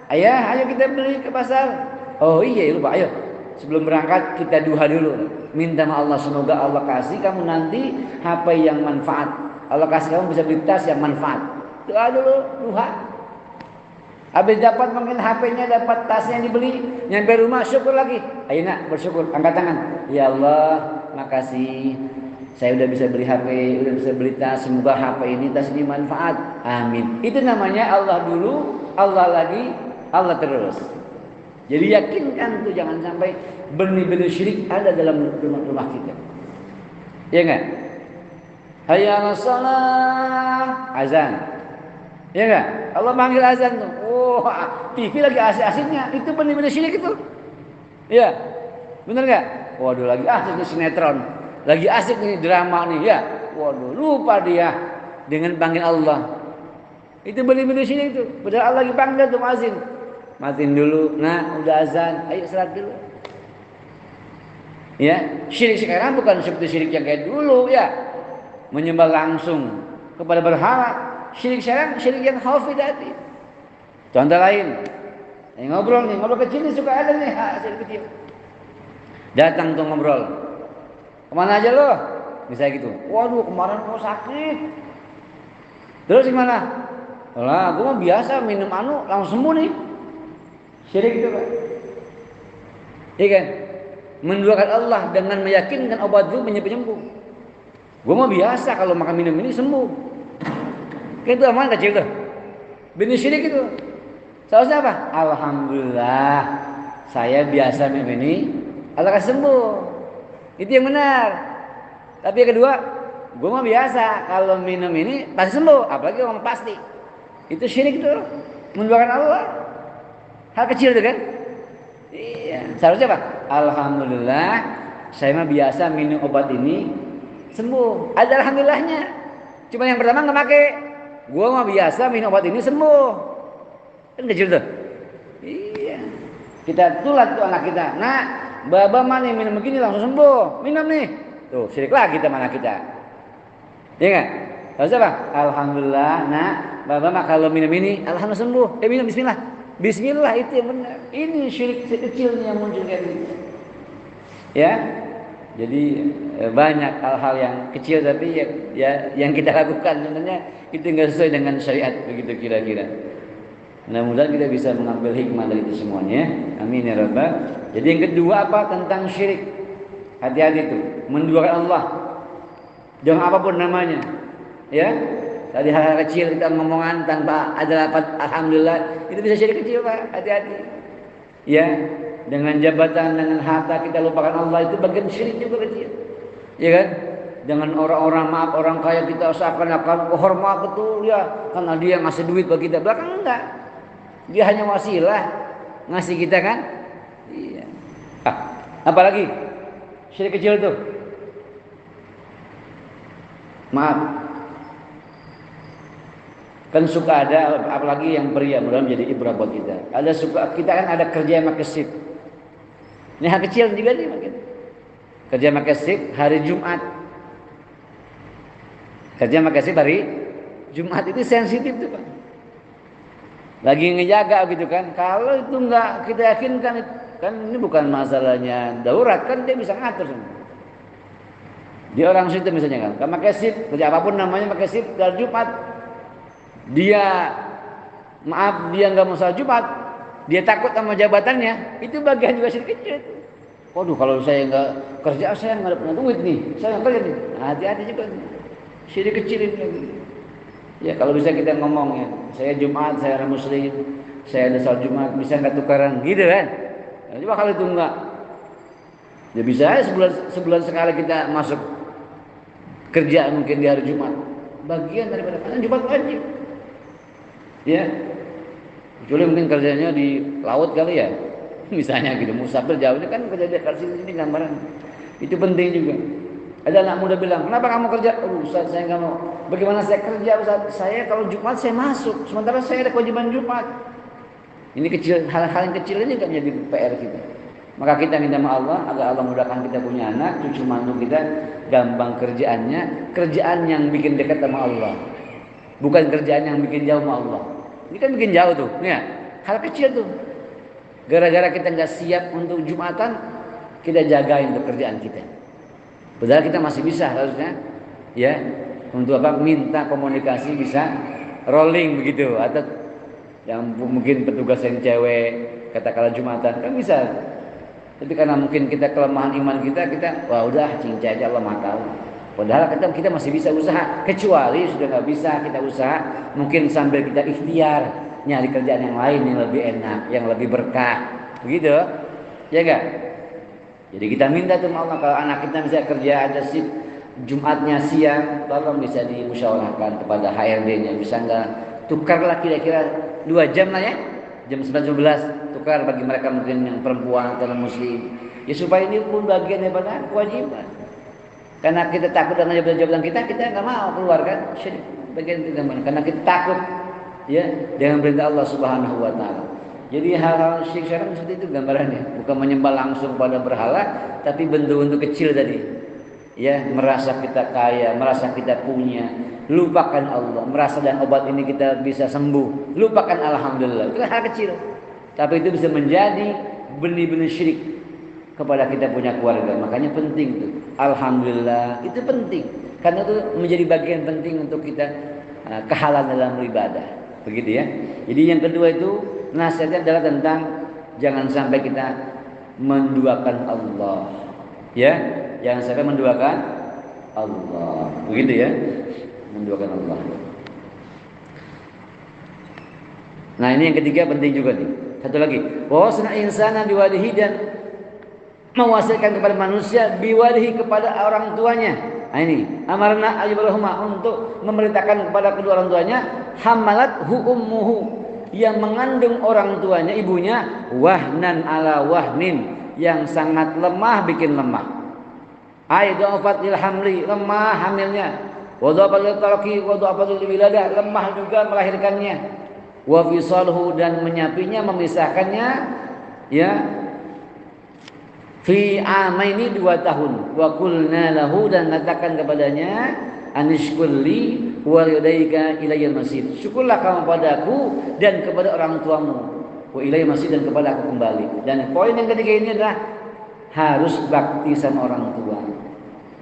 Ayah, ayo kita beli ke pasar. Oh iya lupa, ayo. Sebelum berangkat kita duha dulu. Minta sama Allah, semoga Allah kasih kamu nanti HP yang manfaat. Allah kasih kamu bisa beli tas yang manfaat. Doa dulu, duha. Habis dapat mungkin HP-nya, dapat tasnya yang dibeli, nyampe rumah syukur lagi. Ayo nak bersyukur, angkat tangan. Ya Allah, makasih. Saya udah bisa beli HP, udah bisa beli tas. Semoga HP ini, tas ini manfaat. Amin. Itu namanya Allah dulu, Allah lagi, Allah terus. Jadi yakinkan tuh jangan sampai benih-benih syirik ada dalam rumah kita. Ya enggak? Hayya 'alas shalah, azan. Ya enggak? Allah manggil azan tuh. Oh, TV lagi asik-asiknya. Itu benih-benih syirik itu. Ya. Benar enggak? Waduh, lagi asik nih sinetron. Lagi asik nih drama nih, ya. Waduh, lupa dia dengan panggil Allah. Itu benih-benih syirik itu. Padahal Allah lagi panggil tuh muazin. Matiin dulu. Nah, udah azan. Ayo salat dulu. Ya, syirik sekarang bukan seperti syirik yang kayak dulu, ya. Menyembah langsung kepada berhala. Syirik sekarang syirik yang khafi tadi. Contoh lain, ngobrol kecil nih suka ada nih, syirik kecil. Datang tuh ngobrol. Kemana aja lo? Misalnya gitu. Waduh, kemarin gua sakit. Terus gimana? Lah, gua mah biasa minum langsung sembuh nih. Syirik itu, Pak. Iya kan? Menduakan Allah dengan meyakinkan obat itu penyembuh. Gua mah biasa kalau makan minum ini sembuh. Itu aman kecil tuh. Benih syirik itu. Seharusnya apa? Alhamdulillah. Saya biasa minum ini, Allah kasih sembuh. Itu yang benar. Tapi yang kedua, gue mah biasa kalau minum ini pasti sembuh. Apalagi orang pasti. Itu syirik itu. Menduakan Allah. Hal kecil itu kan? Iya. Seharusnya apa? Alhamdulillah. Saya mah biasa minum obat ini sembuh. Ada alhamdulillahnya. Cuma yang pertama nggak pakai. Gua mah biasa minum obat ini sembuh. Kan kecil tuh. Iya. Kita tulat tuh anak kita. Nah, baba mah nih minum begini langsung sembuh. Minum nih. Tuh, syirik lagi kita mana kita. Iya enggak? Harus apa? Alhamdulillah. Nah, baba mah kalau minum ini alhamdulillah sembuh. Minum bismillah. Bismillah itu yang benar. Ini syirik kecilnya yang muncul kayak gitu. Ya. Jadi banyak hal-hal yang kecil tapi ya yang kita lakukan sebenarnya itu enggak sesuai dengan syariat begitu kira-kira. Mudah-mudahan kita bisa mengambil hikmah dari itu semuanya. Amin ya rabbal. Jadi yang kedua apa? Tentang syirik. Hati-hati itu, menduakan Allah dengan apapun namanya. Ya. Tadi hal-hal kecil kita ngomongan tanpa ada lafaz alhamdulillah, itu bisa syirik kecil, Pak. Hati-hati. Ya. Dengan jabatan, dengan harta kita lupakan Allah, itu bagian syirik juga kecil. Ya kan? Dengan orang-orang maaf, orang kaya kita seakan-akan hormat betul ya, karena dia ngasih duit bagi kita. Belakang enggak. Dia hanya wasilah ngasih kita kan? Iya. Apalagi syirik kecil itu. Maaf. Kan suka ada apalagi yang pria, mudah-mudahan menjadi ibrah buat kita. Ada suka kita kan ada kerja yang pakai shift. Ini hal kecil juga nih mungkin. Kerja pakai shift hari Jumat. Kerja pakai shift hari Jumat itu sensitif tuh, Pak. Lagi ngejaga gitu kan. Kalau itu enggak kita yakinkan kan ini bukan masalahnya darurat kan dia bisa ngatur semua. Dia orang situ misalnya kan pakai shift, kerja apapun namanya pakai shift dari Jumat. Dia nggak mau salat Jumat, dia takut sama jabatannya, itu bagian juga syirik kecil. Waduh, kalau saya nggak kerja, saya nggak punya duit nih, saya nggak kerja nih. Nah, hati-hati juga, syirik kecil ini lagi. Ya kalau bisa kita ngomong ya, saya Jumat, saya orang Muslim, saya ada salat Jumat, bisa nggak tukaran, gitu kan? Nah, coba kalau itu enggak, ya bisa aja sebulan sekali kita masuk kerja mungkin di hari Jumat, bagian daripada karena Jumat wajib. Ya, kecuali mungkin kerjanya di laut kali ya, misalnya gitu, musafir jauh ini kan kerja di sini gambaran, itu penting juga. Ada anak muda bilang, kenapa kamu kerja? Ustaz saya nggak mau. Bagaimana saya kerja Ustaz? Saya kalau Jumat saya masuk, sementara saya ada kewajiban Jumat. Ini kecil, hal-hal yang kecil ini kan jadi PR kita. Maka kita minta sama Allah agar Allah mudahkan kita punya anak, cucu mantu kita gampang kerjaannya, kerjaan yang bikin dekat sama Allah, bukan kerjaan yang bikin jauh sama Allah. Ini kan bikin jauh tuh, ya. Hal kecil tuh. Gara-gara kita nggak siap untuk Jumatan, kita jagain pekerjaan kita. Padahal kita masih bisa harusnya, ya, untuk apa? Minta komunikasi bisa rolling begitu, atau yang mungkin petugas yang cewek katakanlah Jumatan kan bisa. Tapi karena mungkin kita kelemahan iman kita wah udah cincai aja, Allah Maha tahu. Padahal kita masih bisa usaha, kecuali sudah nggak bisa kita usaha, mungkin sambil kita ikhtiar nyari kerjaan yang lain yang lebih enak, yang lebih berkah, begitu, ya enggak? Jadi kita minta tuh Allah, kalau anak kita bisa kerja ada shift Jumatnya siang, tolong bisa dimusyawarahkan kepada HRD-nya, bisa enggak tukarlah kira-kira 2 jam lah ya, jam 9-11 tukar bagi mereka mungkin yang perempuan atau muslim, ya supaya ini pun bagian daripada kewajiban. Karena kita takut dengan jabatan kita nggak mau keluar kan, bagian kita karena kita takut ya dengan perintah Allah Subhanahu Wa Taala. Jadi hal-hal syirik sekarang seperti itu gambarannya, bukan menyembah langsung pada berhala, tapi bentuk-bentuk kecil tadi, ya merasa kita kaya, merasa kita punya, lupakan Allah, merasa dan obat ini kita bisa sembuh, lupakan alhamdulillah, itu kan hal kecil, tapi itu bisa menjadi benih-benih syirik kepada kita punya keluarga. Makanya penting tuh, alhamdulillah itu penting, karena itu menjadi bagian penting untuk kita kehalalan dalam beribadah, begitu ya. Jadi yang kedua itu nasihatnya adalah tentang jangan sampai kita menduakan Allah, ya, jangan sampai menduakan Allah, begitu ya, menduakan Allah. Nah ini yang ketiga penting juga nih. Satu lagi, wasna insana biwalihi, dan mewasiatkan kepada manusia biwalihi kepada orang tuanya. Nah ini amarna ayyuhuma, untuk memerintahkan kepada kedua orang tuanya, hamalat ummuhu, yang mengandung orang tuanya, ibunya, wahnan ala wahnin, yang sangat lemah bikin lemah. Aidafat lil hamli, lemah hamilnya. Wadhafat lil talaqi, wadhafat lil wiladah, lemah juga melahirkannya. Wa fisalhu, dan menyapinya, memisahkannya, ya, fi amaini 2 tahun. Wa qulna lahu, dan katakan kepadanya, anishkurli waliyadaika ilayyal masir, syukurlah kamu padaku dan kepada orang tuamu, wa ilayya masir, dan kepada aku kembali. Dan poin yang ketiga ini adalah harus bakti sama orang tua.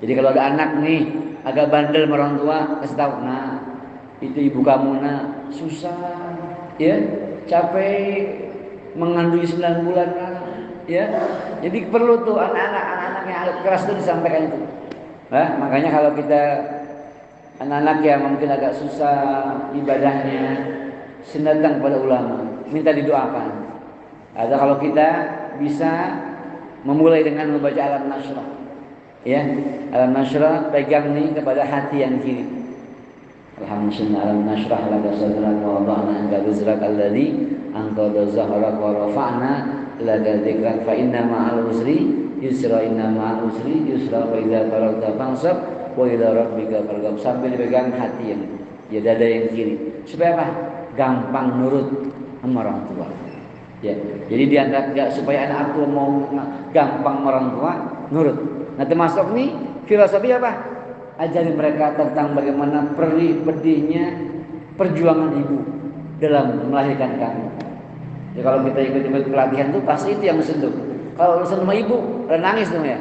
Jadi kalau ada anak nih agak bandel sama orang tua, kasih tahu, nah itu ibu kamu nak susah ya, capek mengandung 9 bulan ya. Jadi perlu tuh anak-anak yang agak keras itu disampaikan itu. Nah, makanya kalau kita anak-anak yang mungkin agak susah ibadahnya, datang kepada ulama, minta didoakan. Atau kalau kita bisa memulai dengan membaca alam nasrah, ya, alam nasrah, pegang nih kepada hati yang kiri. Alhamdulillah, alam nasrah laka sadrak wa wada'na anka wizrak alladzi anqadha zahrak wa rafa'na laka dzikrak fa inna ma'al usri yusra, inna ma'al usri yusra, wa idza faragta fansab wa ila rabbika farghab, sampai dipegang hati yang ya, dada yang kiri, supaya apa? Gampang nurut sama orang tua. Ya, jadi diantara supaya anak tua mau gampang sama orang tua, nurut. Nah termasuk nih filosofi apa? Ajari mereka tentang bagaimana perih pedihnya perjuangan ibu dalam melahirkan kamu. Ya kalau kita ikut pelatihan tuh pasti itu yang sentuh. Kalau urusan sama ibu, nangis tuh ya.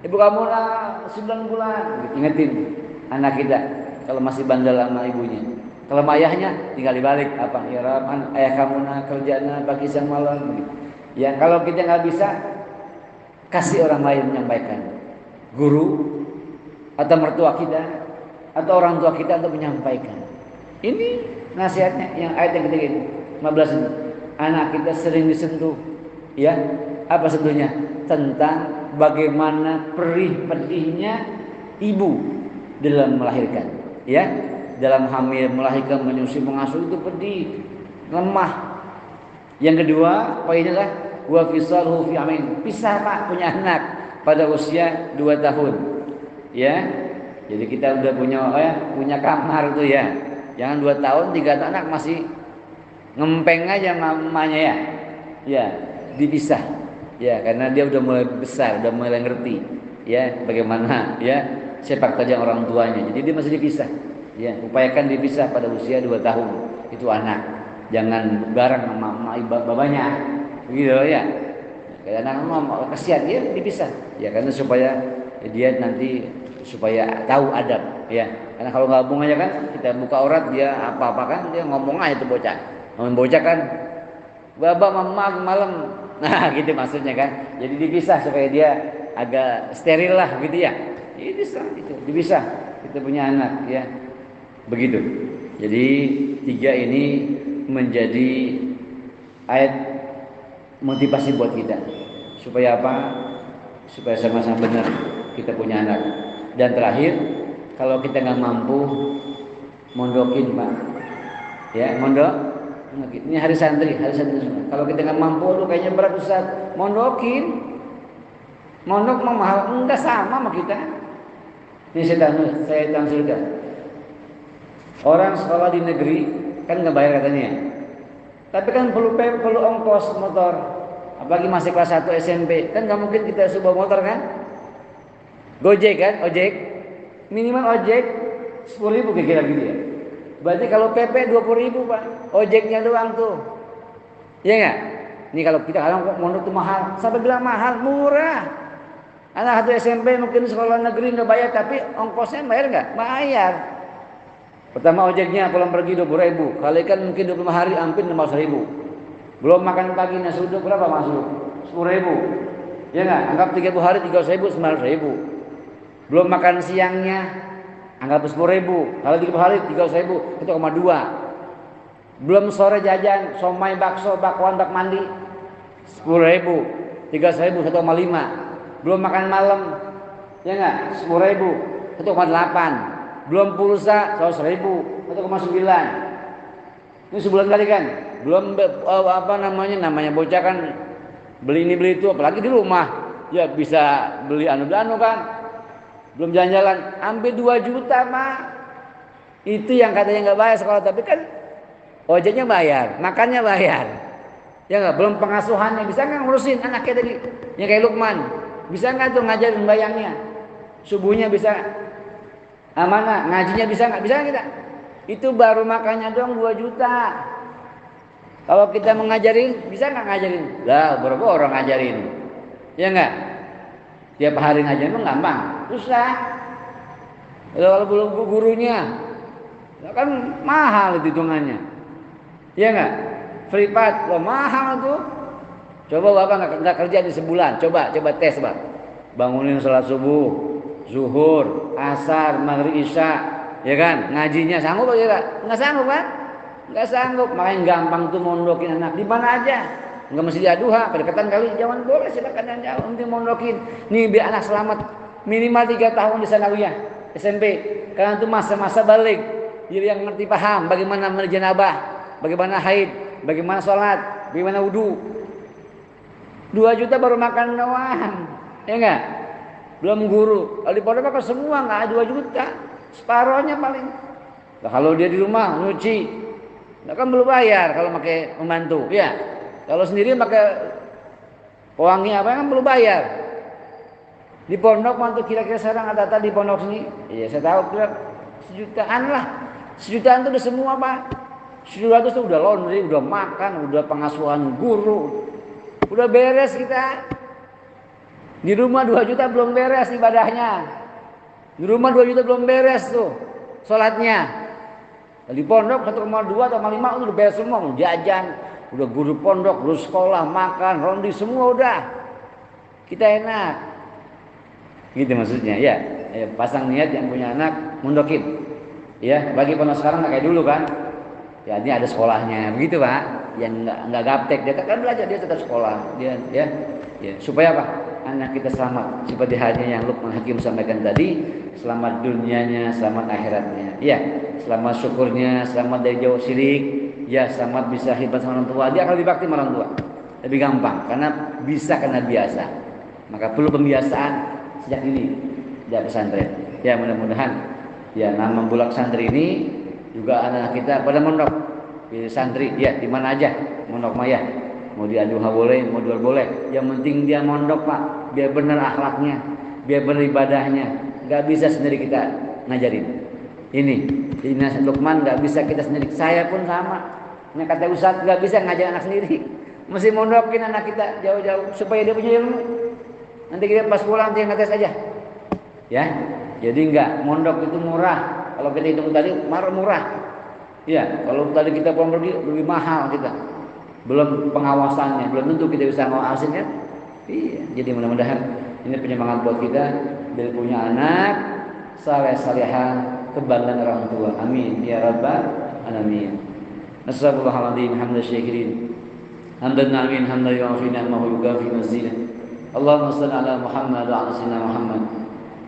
Ibu kamu lah 9 bulan, ingetin anak kita kalau masih bandel sama ibunya. Kalau ayahnya tinggal dibalik, apa? Ya Rab, ayah kamu nak kerjanya pagi siang malam. Ya kalau kita nggak bisa, kasih orang lain menyampaikan, guru atau mertua kita atau orang tua kita untuk menyampaikan. Ini nasihatnya yang ayat yang ketiga ini, 15 ini. Anak kita sering disentuh, ya. Apa sentuhnya? Tentang bagaimana perih pedihnya ibu dalam melahirkan, ya, dalam hamil, melahirkan, menyusui, mengasuh itu pedih, lemah. Yang kedua poinnya adalah wa fisaluhu fi amain, pisah Pak punya anak pada usia 2 tahun, ya. Jadi kita udah punya kamar tuh ya, jangan 2 tahun 3 tahun anak masih ngempeng aja mamanya ya, ya dipisah. Ya, karena dia udah mulai besar, udah mulai ngerti, ya, bagaimana ya sepak terjang orang tuanya. Jadi dia masih dipisah. Ya, upayakan dipisah pada usia 2 tahun. Itu anak. Jangan bareng sama babanya. Begitu ya. Kayak anak mama kasihan dia dipisah. Ya, karena supaya dia nanti supaya tahu adab ya. Karena kalau gabung aja kan kita buka aurat dia apa-apa kan dia ngomong aja tuh bocah. Ngomong bocah kan baba mama malam. Nah, gitu maksudnya kan. Jadi dipisah supaya dia agak steril lah gitu ya. Itu itu dipisah. Kita punya anak ya. Begitu. Jadi 3 ini menjadi ayat motivasi buat kita. Supaya apa? Supaya sama-sama benar kita punya anak. Dan terakhir, kalau kita nggak mampu, mondokin Pak. Ya, mondok. Ini hari santri semua. Kalau kita nggak mampu, lu kayaknya berat Ustaz, mondokin. Mondok mah mahal, enggak sama sama kita. Ini saya tamsilkan. Orang sekolah di negeri kan nggak bayar katanya. Tapi kan perlu ongkos motor. Apalagi masih kelas 1 SMP, kan nggak mungkin kita sebuah motor kan? Gojek kan, ojek. Minimal ojek 10.000 kira-kira gitu ya. Berarti kalau PP 20.000 Pak, ojeknya doang tuh. Iya nggak? Ini kalau kita kok mondok tuh mahal. Sampai bilang mahal, murah. Anak 1 SMP mungkin sekolah negeri nggak bayar, tapi ongkosnya bayar nggak? Bayar. Pertama ojeknya pulang pergi 20.000, kalikan mungkin 25 hari hampir 15.000. Belum makan pagi nasi uduk berapa masuk? 10.000. Ya nggak? Anggap 30 hari 3.000, 9.000. Belum makan siangnya, anggap 10.000. Kalau 30 hari 3.000, 1,2. Belum sore jajan, somai, bakso, bakwan, bak mandi, 10.000. 3.000, 1,5. Belum makan malam, ya nggak? 10.000, 1,8. Belum pulsa, 100.000, 1,9. Ini sebulan kali kan? Belum namanya bocah kan beli ini beli itu, apalagi di rumah, ya bisa beli anu kan? Belum jalan-jalan, hampir 2 juta Pak. Itu yang katanya nggak bayar sekolah, tapi kan ojeknya bayar, makannya bayar. Ya nggak, belum pengasuhannya, bisa nggak ngurusin anaknya tadi? Yang kayak Lukman, bisa nggak tuh ngajarin bayangnya? Subuhnya bisa amanah, ngajinya bisa nggak? Bisa nggak kita? Itu baru makannya doang 2 juta. Kalau kita mengajarin, bisa nggak ngajarin? Lah, berapa orang ngajarin? Ya nggak? Tiap hari ngajarin itu gampang, susah. Kalau belum gurunya, kan mahal itu hitungannya. Ya nggak? Privat, wah mahal tuh. Coba Bapak nggak kerja di sebulan, coba tes Pak. Bangunin sholat subuh, zuhur, asar, maghrib, isya, ya kan? Ngajinya sanggup apa tidak? Nggak sanggup Pak? Nggak sanggup, makanya gampang tuh mondokin anak di mana aja. Nggak mesti diaduha, kedekatan kali, jangan boleh silakan yang jauh, nanti mondokin. Nih biar anak selamat minimal 3 tahun di sanawiyah SMP, karena itu masa-masa balik. Jadi yang ngerti paham bagaimana mandi janabah, bagaimana haid, bagaimana sholat, bagaimana wudu. 2 juta baru makan doang, ya enggak? Belum guru. Kalau di pondok kan semua nggak 2 juta, separohnya paling. Nah, kalau dia di rumah nyuci, nah kan belum bayar kalau pakai pembantu, ya. Kalau sendiri pakai pewangi apa kan belum bayar. Di pondok mantu kira-kira sekarang ada di pondok sini, iya saya tahu kira 1 jutaan lah. 1 jutaan itu udah semua Pak. 100 itu udah laundry, udah makan, udah pengasuhan guru, udah beres kita. Di rumah 2 juta belum beres ibadahnya. Di rumah 2 juta belum beres tuh sholatnya. Di pondok 1,2 atau 1,5 udah beres semua, jajan, udah guru pondok, guru sekolah, makan, rondi semua udah. Kita enak. Gitu maksudnya ya. Pasang niat yang punya anak mondokin. Ya, bagi pondok sekarang nggak kayak dulu kan. Ya, ini ada sekolahnya, begitu Pak. Yang nggak gaptek, dia kan belajar, dia tetap sekolah, dia ya. Supaya apa? Anak kita selamat. Seperti halnya yang Luqman Hakim sampaikan tadi, selamat dunianya, selamat akhiratnya. Ya, selamat syukurnya, selamat dari jauh syirik. Ya, selamat bisa khidmat sama orang tua. Dia akan lebih bakti sama orang tua. Lebih gampang karena bisa karena biasa. Maka perlu pembiasaan sejak dini di pesantren. Ya, mudah-mudahan ya nama bulak santri ini juga anak kita pada mondok di santri ya di mana aja mondok maya, mau di aduha boleh, mau jual boleh, yang penting dia mondok Pak, biar benar akhlaknya, biar benar ibadahnya. Nggak bisa sendiri kita ngajarin ini Dinas Luqman, nggak bisa kita sendiri, saya pun sama. Ini kata Ustaz, nggak bisa ngajar anak sendiri, mesti mondokin anak kita jauh-jauh supaya dia punya ilmu. Nanti kita pas pulang dia ngetes aja, Ya. Jadi enggak, mondok itu murah. Kalau kita hitung tadi murah. Ya, kalau tadi kita pulang pergi lebih mahal kita. Belum pengawasannya, belum tentu kita bisa ngawasin kan? Iya, jadi mudah-mudahan ini penyemangat buat kita bila punya anak saleh salihah kebanggaan orang tua. Amin ya rabbal alamin. Nasallallahu hamdan syakirin. Hamdan namin hamdan yu'afi ni'amahu yugafi mazidah. Allahumma salli ala Muhammad wa ala sayyidina Muhammad.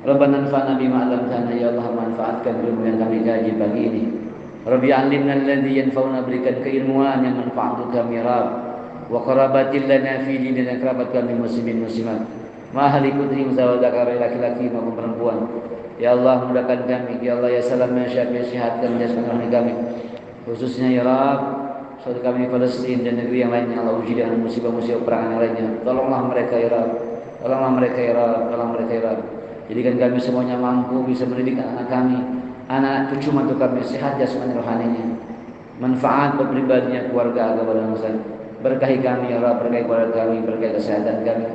Rabbana anfa'na bima 'allamtana ya Allah, manfaatkan ilmu yang kami kaji pagi ini. Rabbi 'allimna alladhi yanfa'una, berikan keilmuan yang manfaat untuk kami Rabb. Wa qarabatil lana fi dinina, kerabat kami muslimin muslimat. Mahali kutri musawadakai laki-laki maupun perempuan. Ya Allah mudahkan kami, ya Allah ya salam ya syafi sehatkan jasmani kami. Khususnya ya Rabb, saudara kami Palestina dan negeri yang lainnya, Allah uji dengan musibah-musibah perang yang lainnya. Tolonglah mereka ya Rabb. Tolonglah mereka ya Rabb. Tolong mereka ya Rabb. Jadikan kami semuanya mampu bisa mendidik anak kami, anak cucu mantu kami sehat jasmani rohaninya, manfaat pribadinya, keluarga, agama dan bangsa. Berkahi kami ya Allah, berkahi keluarga kami, berkahi kesehatan kami,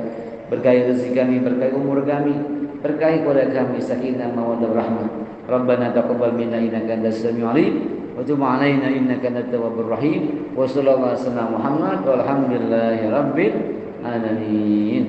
berkahi rezeki kami, berkahi umur kami, berkahi keluarga kami, sakinah mawaddah rahmah. Rabbana taqabbal minna innaka antas samiul alim wa tub 'alaina innaka antat tawwabur rahim. Wa sallallahu alaihi wasallam Muhammad walhamdulillahi rabbil alamin.